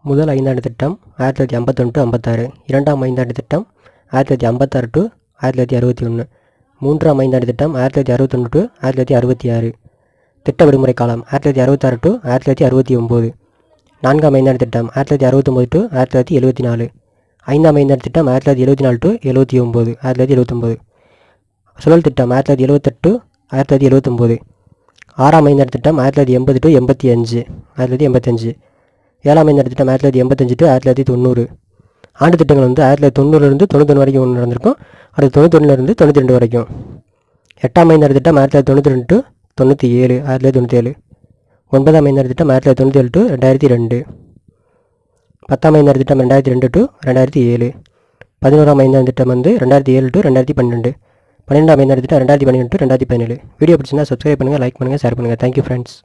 முதல் ஐந்தாண்டு திட்டம் 1951 to 56, இரண்டாம் ஐந்தாண்டு திட்டம் 1956 to 1961, மூன்றாம் ஐந்தாண்டு திட்டம் 1961 to 1966, திட்ட விடுமுறை காலம் 1966 to 1969, நான்காம் ஐந்தாண்டு திட்டம் 1969 to 1974, ஐந்தாம் ஐந்தாண்டு திட்டம் 1974 to 79, 1979, சுழல் திட்டம் 1978 to 1979, ஆறாம் ஐந்தாண்டு திட்டம் 1980 to 85, 1985, ஏழாம் ஐந்தாண்டு திட்டம் 1985 to 1990. ஆண்டு திட்டங்கள் வந்து 1990 91 வரைக்கும் ஒன்று நடந்திருக்கும். அடுத்து 91 92 வரைக்கும். எட்டாம் ஐந்தாண்டு திட்டம் 1992 to 97, 1997. ஒன்பதாம் ஐந்தாண்டு திட்டம் 1997 to 2002. பத்தாம் ஐந்தாண்டு திட்டம் 2002 to 2007. 11ஆம் ஐந்தாண்டு திட்டம் வந்து 2007 to 2012. 12ஆம் ஐந்தாண்டு திட்டம் 2012 to 2017. வீடியோ பிடிச்சிருந்தா சப்ஸ்கிரைப் பண்ணுங்கள், லைக் பண்ணுங்கள், ஷேர் பண்ணுங்கள். Thank you friends.